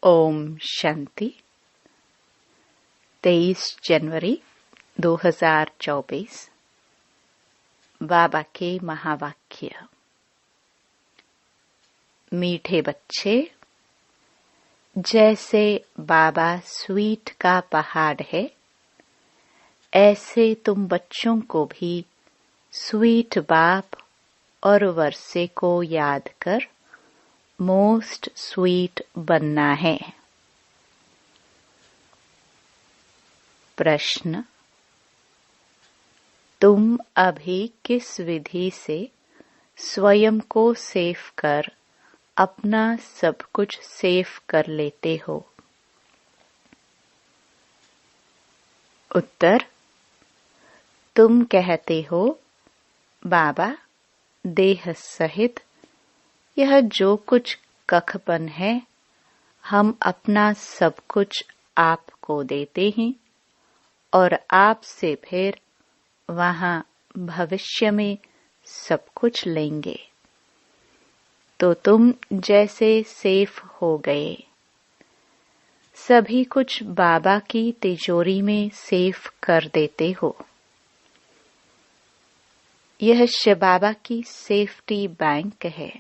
ओम शांति। 23 जनवरी 2024। बाबा के महावाक्य। मीठे बच्चे, जैसे बाबा स्वीट का पहाड़ है, ऐसे तुम बच्चों को भी स्वीट बाप और वर्षे को याद कर मोस्ट स्वीट बनना है। प्रश्न: तुम अभी किस विधि से स्वयं को सेफ कर अपना सब कुछ सेफ कर लेते हो? उत्तर: तुम कहते हो, बाबा, देह सहित यह जो कुछ कखपन है, हम अपना सब कुछ आपको देते हैं और आपसे फिर वहां भविष्य में सब कुछ लेंगे। तो तुम जैसे सेफ हो गए। सभी कुछ बाबा की तिजोरी में सेफ कर देते हो। यह शिव बाबा की सेफ्टी बैंक है।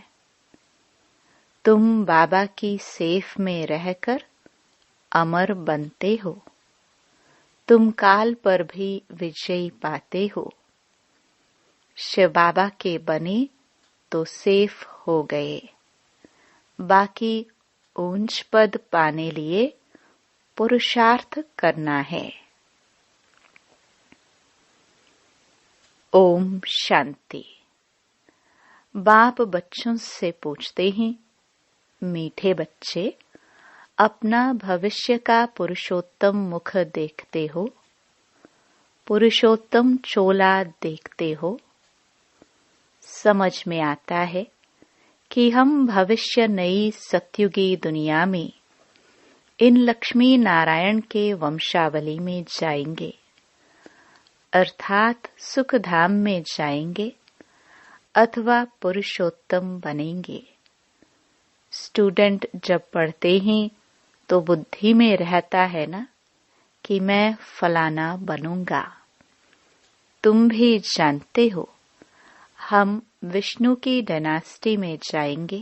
तुम बाबा की सेफ में रहकर अमर बनते हो। तुम काल पर भी विजय पाते हो। शिव बाबा के बने तो सेफ हो गए। बाकी ऊंच पद पाने लिए पुरुषार्थ करना है। ओम शांति। बाप बच्चों से पूछते हैं, मीठे बच्चे, अपना भविष्य का पुरुषोत्तम मुख देखते हो? पुरुषोत्तम चोला देखते हो? समझ में आता है कि हम भविष्य नई सत्युगी दुनिया में इन लक्ष्मी नारायण के वंशावली में जाएंगे, अर्थात सुख धाम में जाएंगे अथवा पुरुषोत्तम बनेंगे। स्टूडेंट जब पढ़ते हैं तो बुद्धि में रहता है ना कि मैं फलाना बनूंगा। तुम भी जानते हो, हम विष्णु की डायनास्टी में जाएंगे,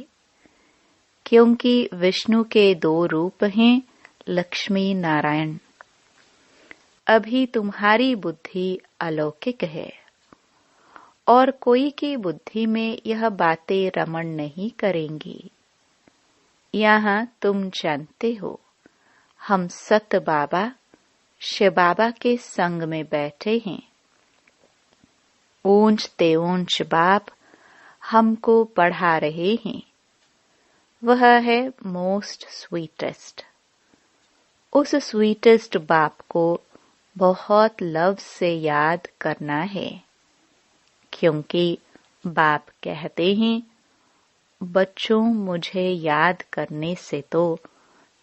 क्योंकि विष्णु के 2 रूप हैं, लक्ष्मी नारायण। अभी तुम्हारी बुद्धि अलौकिक है और कोई की बुद्धि में यह बातें रमण नहीं करेंगी। यहाँ तुम जानते हो, हम सत बाबा शिव बाबा के संग में बैठे हैं। ऊंच ते ऊंच बाप हमको पढ़ा रहे हैं। वह है मोस्ट स्वीटेस्ट। उस स्वीटेस्ट बाप को बहुत लव से याद करना है, क्योंकि बाप कहते हैं, बच्चों, मुझे याद करने से तो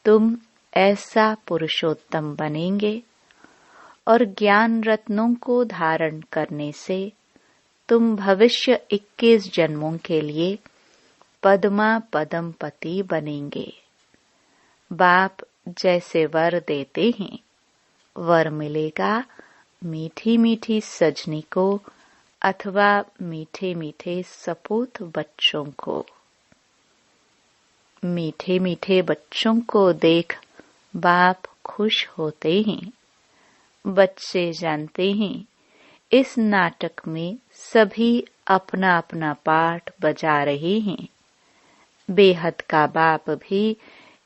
तुम ऐसा पुरुषोत्तम बनेंगे और ज्ञान रत्नों को धारण करने से तुम भविष्य 21 जन्मों के लिए पद्मा पदमपति बनेंगे। बाप जैसे वर देते हैं, वर मिलेगा मीठी मीठी सजनी को अथवा मीठे मीठे सपूत बच्चों को। मीठे मीठे बच्चों को देख बाप खुश होते हैं। बच्चे जानते हैं, इस नाटक में सभी अपना अपना पार्ट बजा रहे हैं। बेहद का बाप भी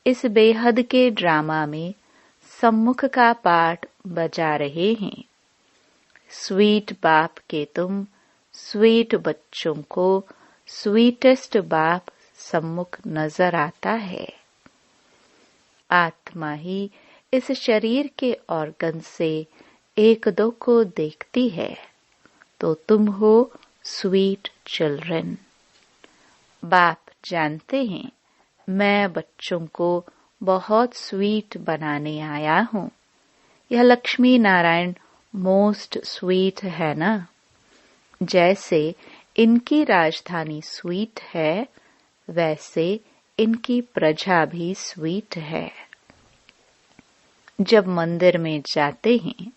इस बेहद के ड्रामा में सम्मुख का पार्ट बजा रहे हैं। स्वीट बाप के तुम स्वीट बच्चों को स्वीटेस्ट बाप सम्मुख नजर आता है। आत्मा ही इस शरीर के ऑर्गन से 1-2 को देखती है, तो तुम हो स्वीट चिल्ड्रन। बाप जानते हैं, मैं बच्चों को बहुत स्वीट बनाने आया हूँ। यह लक्ष्मी नारायण मोस्ट स्वीट है ना। जैसे इनकी राजधानी स्वीट है, वैसे इनकी प्रजा भी स्वीट है। जब मंदिर में जाते हैं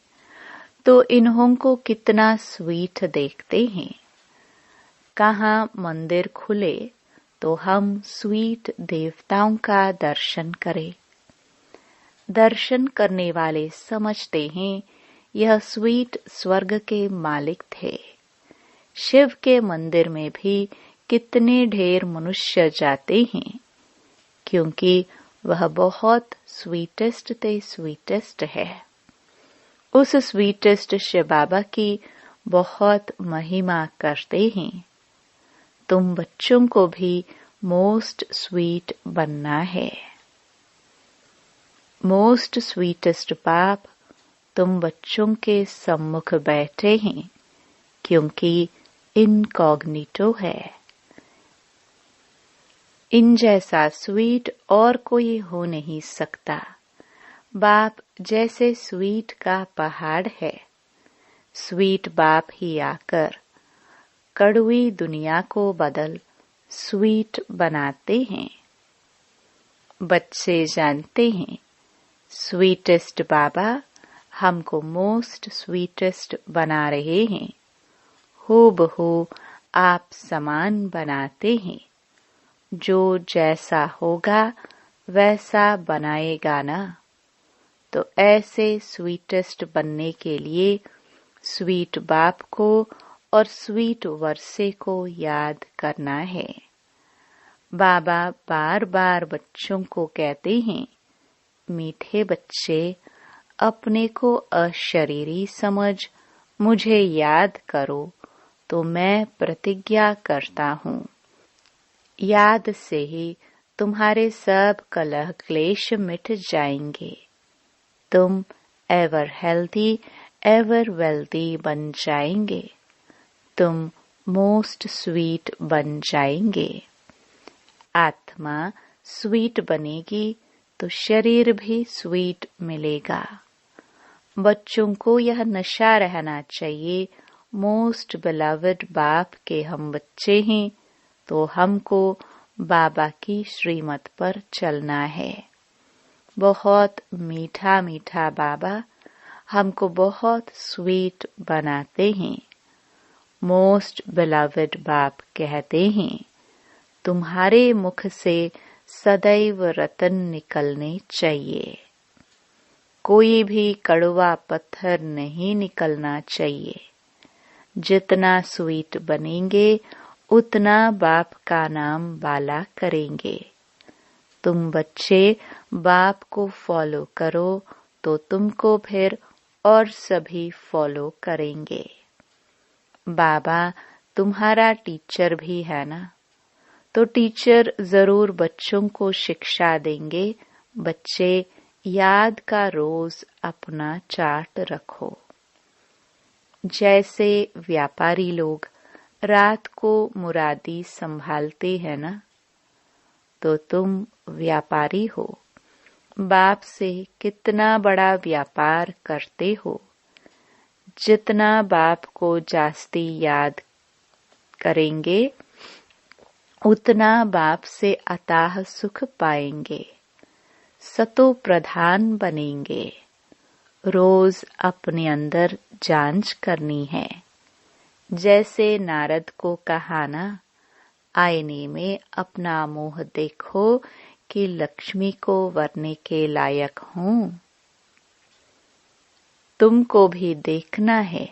तो इन्हों को कितना स्वीट देखते हैं। कहाँ मंदिर खुले तो हम स्वीट देवताओं का दर्शन करें। दर्शन करने वाले समझते हैं यह स्वीट स्वर्ग के मालिक थे। शिव के मंदिर में भी कितने ढेर मनुष्य जाते हैं, क्योंकि वह बहुत स्वीटेस्ट है। उस स्वीटेस्ट शिव बाबा की बहुत महिमा करते हैं। तुम बच्चों को भी मोस्ट स्वीट बनना है। मोस्ट स्वीटेस्ट बाप तुम बच्चों के सम्मुख बैठे हैं, क्योंकि इनकॉग्निटो है। इन जैसा स्वीट और कोई हो नहीं सकता। बाप जैसे स्वीट का पहाड़ है, स्वीट बाप ही आकर कड़वी दुनिया को बदल स्वीट बनाते हैं। बच्चे जानते हैं स्वीटेस्ट बाबा हमको मोस्ट स्वीटेस्ट बना रहे हैं। हूबहू आप समान बनाते हैं। जो जैसा होगा वैसा बनाएगा ना। तो ऐसे स्वीटेस्ट बनने के लिए स्वीट बाप को और स्वीट वर्षे को याद करना है। बाबा बार बार बच्चों को कहते हैं, मीठे बच्चे अपने को अशरीरी समझ मुझे याद करो तो मैं प्रतिज्ञा करता हूँ। याद से ही तुम्हारे सब कलह क्लेश मिट जाएंगे। तुम एवर हेल्दी एवर वेल्दी बन जाएंगे। तुम मोस्ट स्वीट बन जाएंगे। आत्मा स्वीट बनेगी तो शरीर भी स्वीट मिलेगा। बच्चों को यह नशा रहना चाहिए, मोस्ट बिलवड बाप के हम बच्चे हैं, तो हमको बाबा की श्रीमत पर चलना है। बहुत मीठा मीठा बाबा हमको बहुत स्वीट बनाते हैं। मोस्ट बिलवड बाप कहते हैं, तुम्हारे मुख से सदैव रतन निकलने चाहिए। कोई भी कड़वा पत्थर नहीं निकलना चाहिए। जितना स्वीट बनेंगे उतना बाप का नाम बाला करेंगे। तुम बच्चे बाप को फॉलो करो तो तुमको फिर और सभी फॉलो करेंगे। बाबा तुम्हारा टीचर भी है ना, तो टीचर जरूर बच्चों को शिक्षा देंगे। बच्चे याद का रोज अपना चार्ट रखो। जैसे व्यापारी लोग रात को मुरादी संभालते हैं ना, तो तुम व्यापारी हो। बाप से कितना बड़ा व्यापार करते हो। जितना बाप को जास्ती याद करेंगे उतना बाप से अताह सुख पाएंगे। सतो प्रधान बनेंगे। रोज अपने अंदर जांच करनी है। जैसे नारद को कहा ना, आईने में अपना मुंह देखो कि लक्ष्मी को वरने के लायक हूँ। तुमको भी देखना है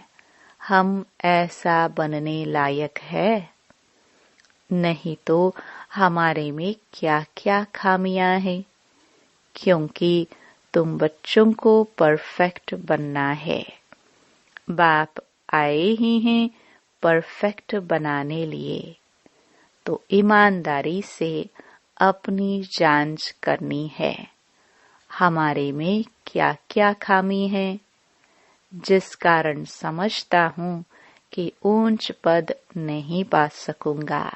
हम ऐसा बनने लायक है, नहीं तो हमारे में क्या क्या खामियां हैं। क्योंकि तुम बच्चों को परफेक्ट बनना है। बाप आए ही हैं परफेक्ट बनाने लिए, तो ईमानदारी से अपनी जांच करनी है। हमारे में क्या क्या खामी है, जिस कारण समझता हूँ कि ऊंच पद नहीं पा सकूंगा।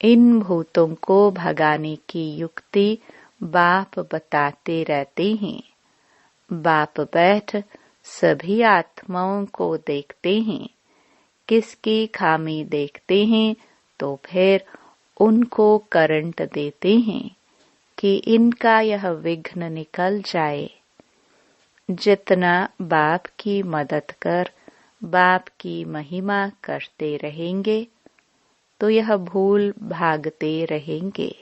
इन भूतों को भगाने की युक्ति बाप बताते रहते हैं। बाप बैठ सभी आत्माओं को देखते हैं। किसकी खामी देखते हैं तो फिर उनको करंट देते हैं कि इनका यह विघ्न निकल जाए। जितना बाप की मदद कर बाप की महिमा करते रहेंगे तो यह भूल भागते रहेंगे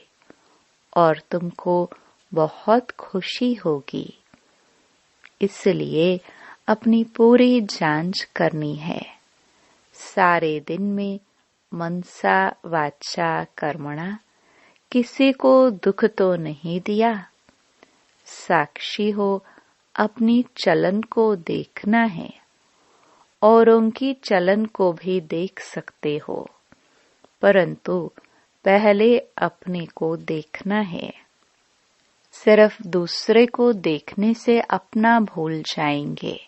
और तुमको बहुत खुशी होगी। इसलिए अपनी पूरी जांच करनी है। सारे दिन में मनसा वाचा कर्मणा किसी को दुख तो नहीं दिया। साक्षी हो अपनी चलन को देखना है, औरों की चलन को भी देख सकते हो, परंतु पहले अपने को देखना है। सिर्फ दूसरे को देखने से अपना भूल जाएंगे।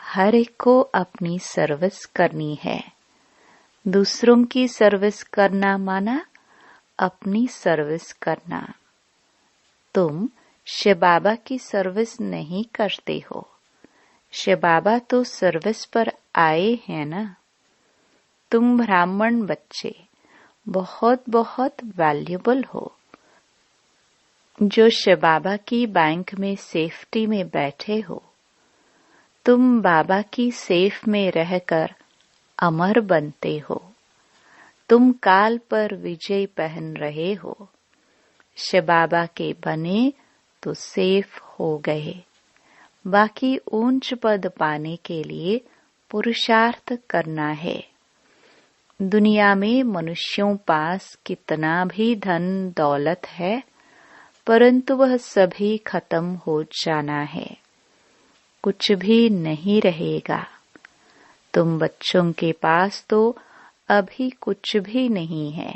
हर एक को अपनी सर्विस करनी है। दूसरों की सर्विस करना माना अपनी सर्विस करना। तुम शिव बाबा की सर्विस नहीं करते हो। शिव बाबा तो सर्विस पर आए हैं ना। तुम ब्राह्मण बच्चे बहुत बहुत वैल्यूबल हो, जो शिव बाबा की बैंक में सेफ्टी में बैठे हो। तुम बाबा की सेफ में रहकर अमर बनते हो। तुम काल पर विजय पहन रहे हो। शिव बाबा के बने तो सेफ हो गए। बाकी ऊंच पद पाने के लिए पुरुषार्थ करना है। दुनिया में मनुष्यों पास कितना भी धन दौलत है, परंतु वह सभी खत्म हो जाना है। कुछ भी नहीं रहेगा। तुम बच्चों के पास तो अभी कुछ भी नहीं है।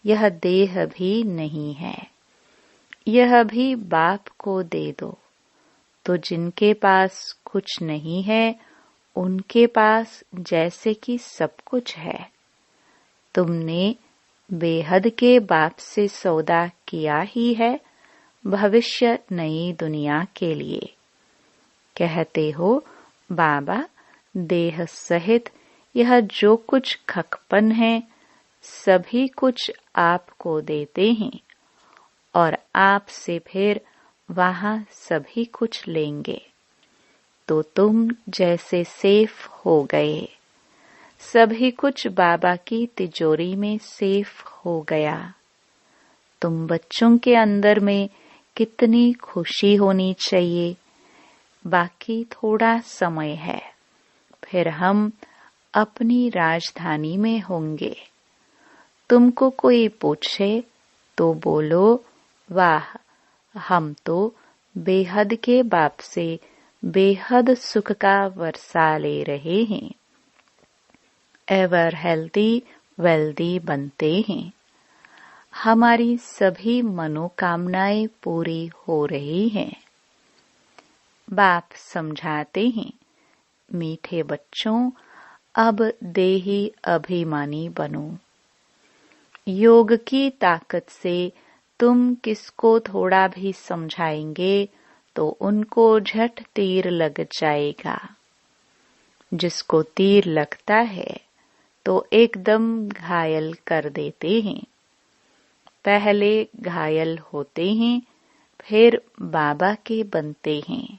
यह देह भी नहीं है। यह भी बाप को दे दो। तो जिनके पास कुछ नहीं है उनके पास जैसे कि सब कुछ है। तुमने बेहद के बाप से सौदा किया ही है भविष्य नई दुनिया के लिए। कहते हो बाबा देह सहित यह जो कुछ खकपन है सभी कुछ आपको देते हैं और आपसे फिर वहां सभी कुछ लेंगे। तो तुम जैसे सेफ हो गए। सभी कुछ बाबा की तिजोरी में सेफ हो गया। तुम बच्चों के अंदर में कितनी खुशी होनी चाहिए। बाकी थोड़ा समय है, फिर हम अपनी राजधानी में होंगे। तुमको कोई पूछे तो बोलो वाह, हम तो बेहद के बाप से बेहद सुख का वर्षा ले रहे हैं। एवर हेल्दी वेल्दी बनते हैं। हमारी सभी मनोकामनाएं पूरी हो रही हैं। बाप समझाते हैं, मीठे बच्चों अब देही अभिमानी बनो। योग की ताकत से तुम किसको थोड़ा भी समझाएंगे तो उनको झट तीर लग जाएगा। जिसको तीर लगता है तो एकदम घायल कर देते हैं। पहले घायल होते हैं, फिर बाबा के बनते हैं।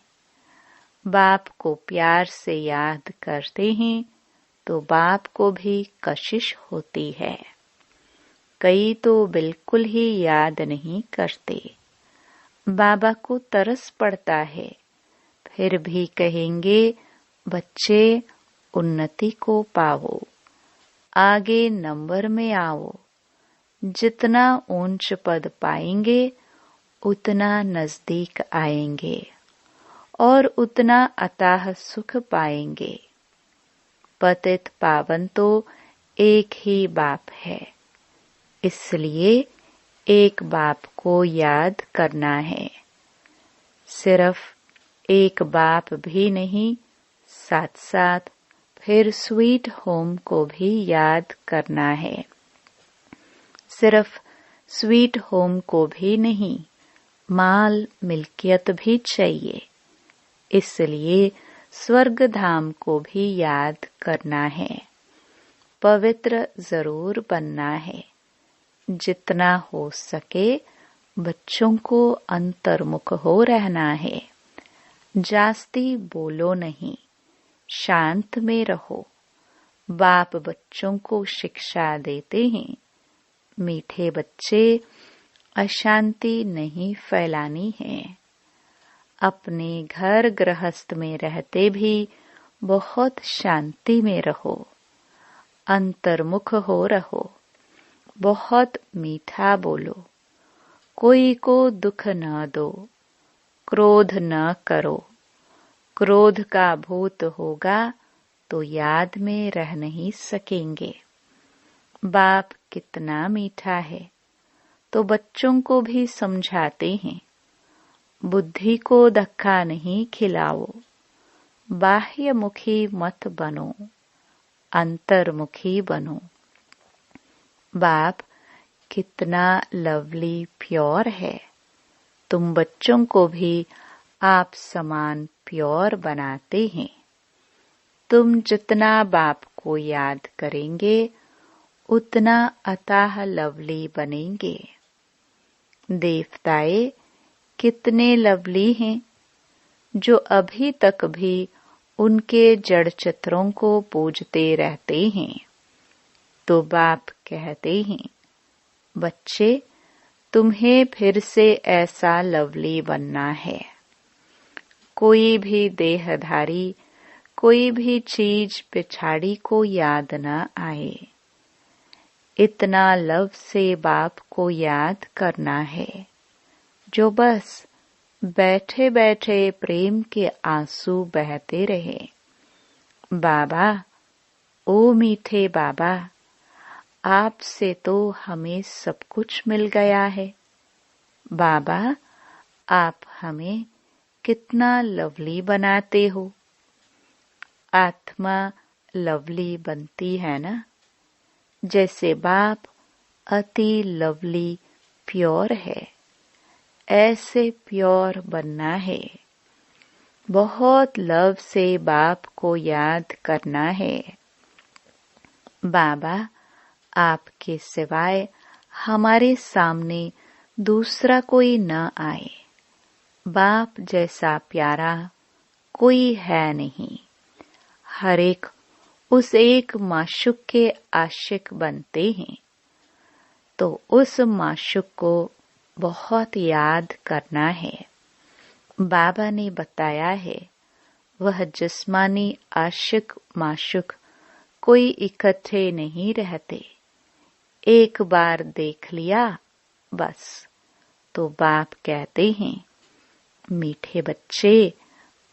बाप को प्यार से याद करते हैं तो बाप को भी कशिश होती है। कई तो बिल्कुल ही याद नहीं करते। बाबा को तरस पड़ता है, फिर भी कहेंगे बच्चे उन्नति को पाओ, आगे नंबर में आओ। जितना ऊंच पद पाएंगे उतना नजदीक आएंगे और उतना अथाह सुख पाएंगे। पतित पावन तो एक ही बाप है, इसलिए एक बाप को याद करना है। सिर्फ एक बाप भी नहीं, साथ साथ फिर स्वीट होम को भी याद करना है। सिर्फ स्वीट होम को भी नहीं, माल मिल्कियत भी चाहिए। इसलिए स्वर्ग धाम को भी याद करना है। पवित्र जरूर बनना है। जितना हो सके बच्चों को अंतर्मुख हो रहना है। जास्ती बोलो नहीं, शांत में रहो। बाप बच्चों को शिक्षा देते हैं, मीठे बच्चे, अशांति नहीं फैलानी है। अपने घर गृहस्थ में रहते भी बहुत शांति में रहो, अंतर्मुख हो रहो, बहुत मीठा बोलो, कोई को दुख न दो, क्रोध न करो। क्रोध का भूत होगा तो याद में रह नहीं सकेंगे। बाप कितना मीठा है, तो बच्चों को भी समझाते हैं, बुद्धि को धक्का नहीं खिलाओ, बाह्यमुखी मत बनो, अंतर्मुखी बनो। बाप कितना लवली प्योर है, तुम बच्चों को भी आप समान प्योर बनाते हैं। तुम जितना बाप को याद करेंगे उतना अताह लवली बनेंगे। देवताए कितने लवली हैं, जो अभी तक भी उनके जड़ चित्रों को पूजते रहते हैं। तो बाप कहते हैं, बच्चे तुम्हें फिर से ऐसा लवली बनना है। कोई भी देहधारी, कोई भी चीज पिछाड़ी को याद न आए। इतना लव से बाप को याद करना है, जो बस बैठे बैठे प्रेम के आंसू बहते रहे। बाबा, ओ मीठे बाबा, आपसे तो हमें सब कुछ मिल गया है। बाबा, आप हमें कितना लवली बनाते हो। आत्मा लवली बनती है ना, जैसे बाप अति लवली प्योर है, ऐसे प्योर बनना है। बहुत लव से बाप को याद करना है। बाबा, आपके सिवाय हमारे सामने दूसरा कोई न आए। बाप जैसा प्यारा कोई है नहीं। हर एक उस एक माशुक के आशिक बनते हैं, तो उस माशुक को बहुत याद करना है। बाबा ने बताया है, वह जिस्मानी आशिक माशुक कोई इकट्ठे नहीं रहते। एक बार देख लिया बस। तो बाप कहते हैं, मीठे बच्चे,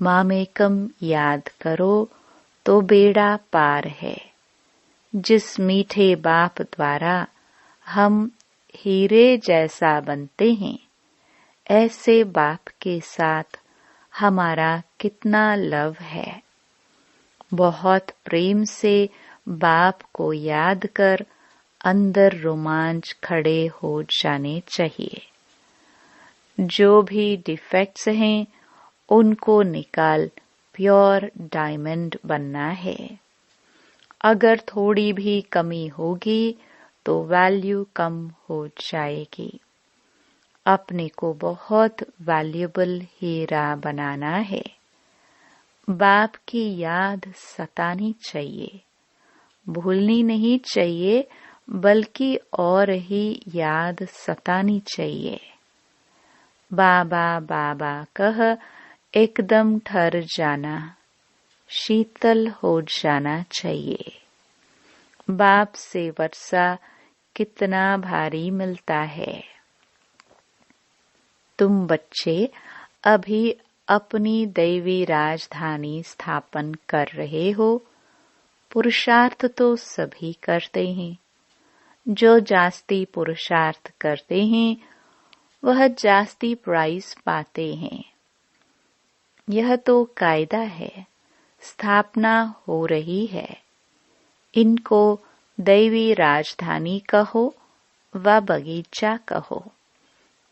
मामेकम याद करो तो बेड़ा पार है। जिस मीठे बाप द्वारा हम हीरे जैसा बनते हैं, ऐसे बाप के साथ हमारा कितना लव है। बहुत प्रेम से बाप को याद कर अंदर रोमांच खड़े हो जाने चाहिए। जो भी डिफेक्ट्स हैं उनको निकाल प्योर डायमंड बनना है। अगर थोड़ी भी कमी होगी तो वैल्यू कम हो जाएगी। अपने को बहुत वैल्यूएबल हीरा बनाना है। बाप की याद सतानी चाहिए, भूलनी नहीं चाहिए, बल्कि और ही याद सतानी चाहिए। बाबा बाबा कह एकदम ठहर जाना, शीतल हो जाना चाहिए। बाप से वर्षा कितना भारी मिलता है। तुम बच्चे अभी अपनी दैवी राजधानी स्थापन कर रहे हो। पुरुषार्थ तो सभी करते हैं। जो जास्ती पुरुषार्थ करते हैं वह जास्ती प्राइज पाते हैं। यह तो कायदा है, स्थापना हो रही है। इनको दैवी राजधानी कहो व बगीचा कहो।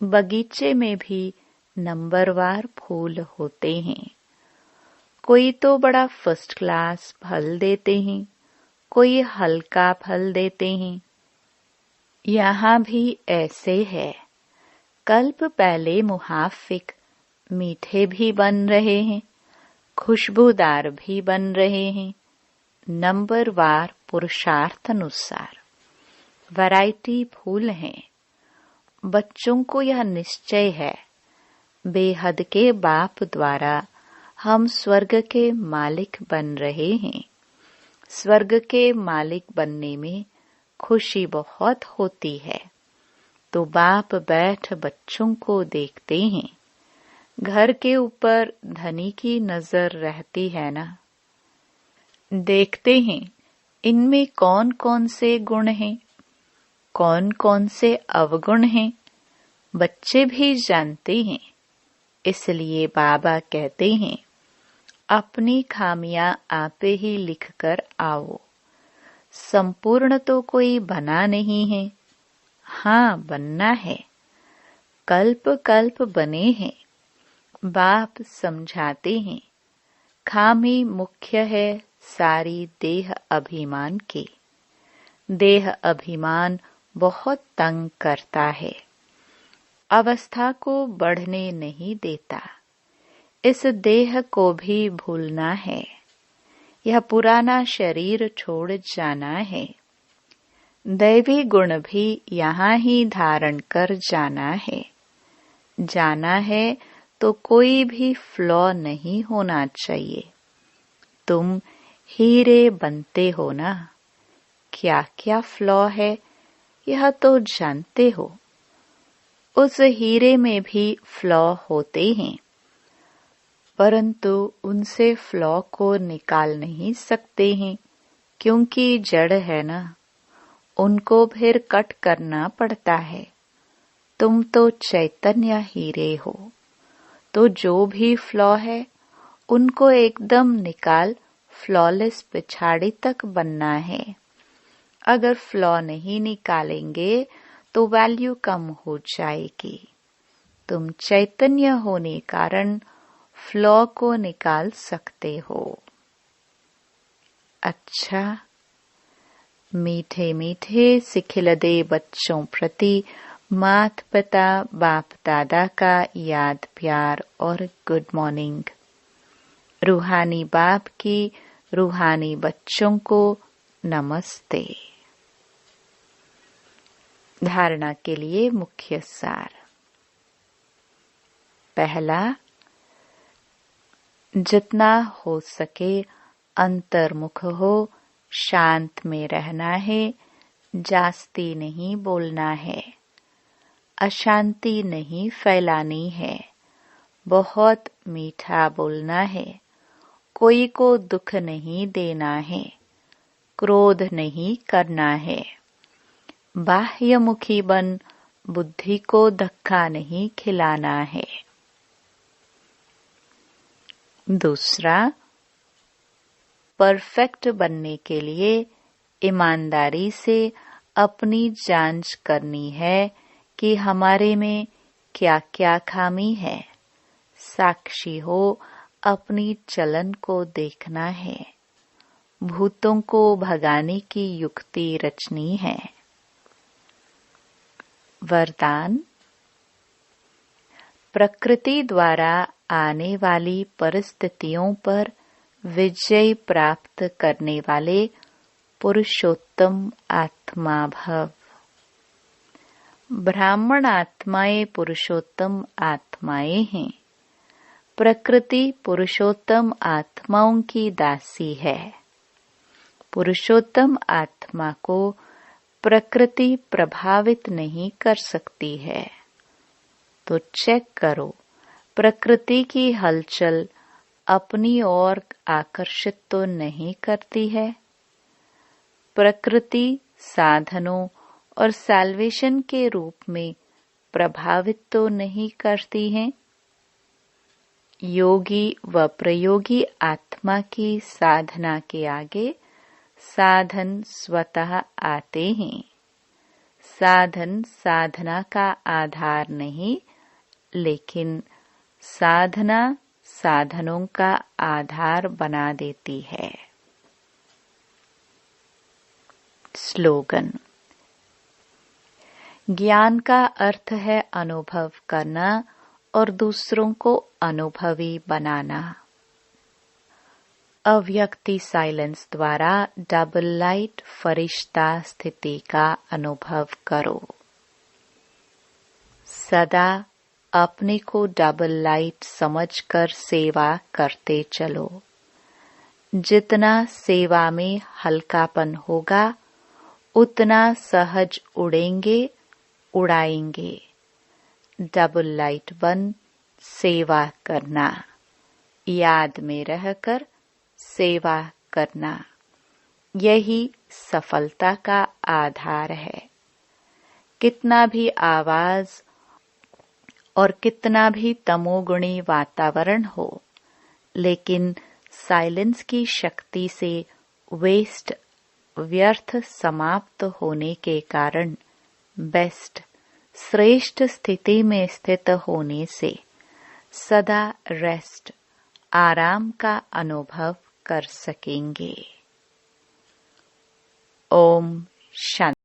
बगीचे में भी नंबरवार फूल होते हैं। कोई तो बड़ा फर्स्ट क्लास फल देते हैं, कोई हल्का फल देते हैं। यहाँ भी ऐसे है। कल्प पहले मुहाफिक मीठे भी बन रहे हैं, खुशबूदार भी बन रहे हैं, नंबरवार पुरुषार्थ अनुसार। वैरायटी फूल हैं। बच्चों को यह निश्चय है, बेहद के बाप द्वारा हम स्वर्ग के मालिक बन रहे हैं। स्वर्ग के मालिक बनने में खुशी बहुत होती है। तो बाप बैठ बच्चों को देखते हैं। घर के ऊपर धनी की नजर रहती है ना। देखते हैं इनमें कौन कौन से गुण हैं, कौन कौन से अवगुण हैं। बच्चे भी जानते हैं। इसलिए बाबा कहते हैं, अपनी खामियां आप ही लिख कर आओ। संपूर्ण तो कोई बना नहीं है। हाँ, बनना है। कल्प कल्प बने हैं। बाप समझाते हैं, खामी मुख्य है सारी देह अभिमान की। देह अभिमान बहुत तंग करता है, अवस्था को बढ़ने नहीं देता। इस देह को भी भूलना है। यह पुराना शरीर छोड़ जाना है। दैवी गुण भी यहाँ ही धारण कर जाना है। जाना है तो कोई भी फ्लॉ नहीं होना चाहिए। तुम हीरे बनते हो ना, क्या क्या फ्लॉ है यह तो जानते हो। उस हीरे में भी फ्लॉ होते हैं, परंतु उनसे फ्लॉ को निकाल नहीं सकते हैं, क्योंकि जड़ है ना। उनको फिर कट करना पड़ता है। तुम तो चैतन्य हीरे हो, तो जो भी फ्लॉ है उनको एकदम निकाल फ्लॉलेस पिछाड़ी तक बनना है। अगर फ्लॉ नहीं निकालेंगे तो वैल्यू कम हो जाएगी। तुम चैतन्य होने कारण फ्लॉ को निकाल सकते हो। अच्छा, मीठे मीठे सिखिलदे बच्चों प्रति मात पिता बाप दादा का याद प्यार और गुड मॉर्निंग। रूहानी बाप की रूहानी बच्चों को नमस्ते। धारणा के लिए मुख्य सार। पहला, जितना हो सके अंतर्मुख हो, शांत में रहना है, जास्ती नहीं बोलना है, अशांति नहीं फैलानी है, बहुत मीठा बोलना है, कोई को दुख नहीं देना है, क्रोध नहीं करना है, बाह्यमुखी बन बुद्धि को धक्का नहीं खिलाना है। दूसरा, परफेक्ट बनने के लिए ईमानदारी से अपनी जांच करनी है कि हमारे में क्या क्या खामी है। साक्षी हो अपनी चलन को देखना है। भूतों को भगाने की युक्ति रचनी है। वरदान। प्रकृति द्वारा आने वाली परिस्थितियों पर विजय प्राप्त करने वाले पुरुषोत्तम आत्मा भव। ब्राह्मण आत्माएं पुरुषोत्तम आत्माएं हैं। प्रकृति पुरुषोत्तम आत्माओं की दासी है। पुरुषोत्तम आत्मा को प्रकृति प्रभावित नहीं कर सकती है। तो चेक करो, प्रकृति की हलचल अपनी ओर आकर्षित तो नहीं करती है। प्रकृति साधनों और सैल्वेशन के रूप में प्रभावित तो नहीं करती है। योगी व प्रयोगी आत्मा की साधना के आगे साधन स्वतः आते हैं। साधन साधना का आधार नहीं, लेकिन साधना साधनों का आधार बना देती है। स्लोगन। ज्ञान का अर्थ है अनुभव करना और दूसरों को अनुभवी बनाना। अव्यक्ति साइलेंस द्वारा डबल लाइट फरिश्ता स्थिति का अनुभव करो। सदा अपने को डबल लाइट समझकर सेवा करते चलो। जितना सेवा में हल्कापन होगा उतना सहज उड़ेंगे, उड़ाएंगे। डबल लाइट बन सेवा करना, याद में रहकर सेवा करना, यही सफलता का आधार है। कितना भी आवाज और कितना भी तमोगुणी वातावरण हो, लेकिन साइलेंस की शक्ति से व्यर्थ समाप्त होने के कारण बेस्ट श्रेष्ठ स्थिति में स्थित होने से सदा रेस्ट आराम का अनुभव कर सकेंगे। ओम शांति।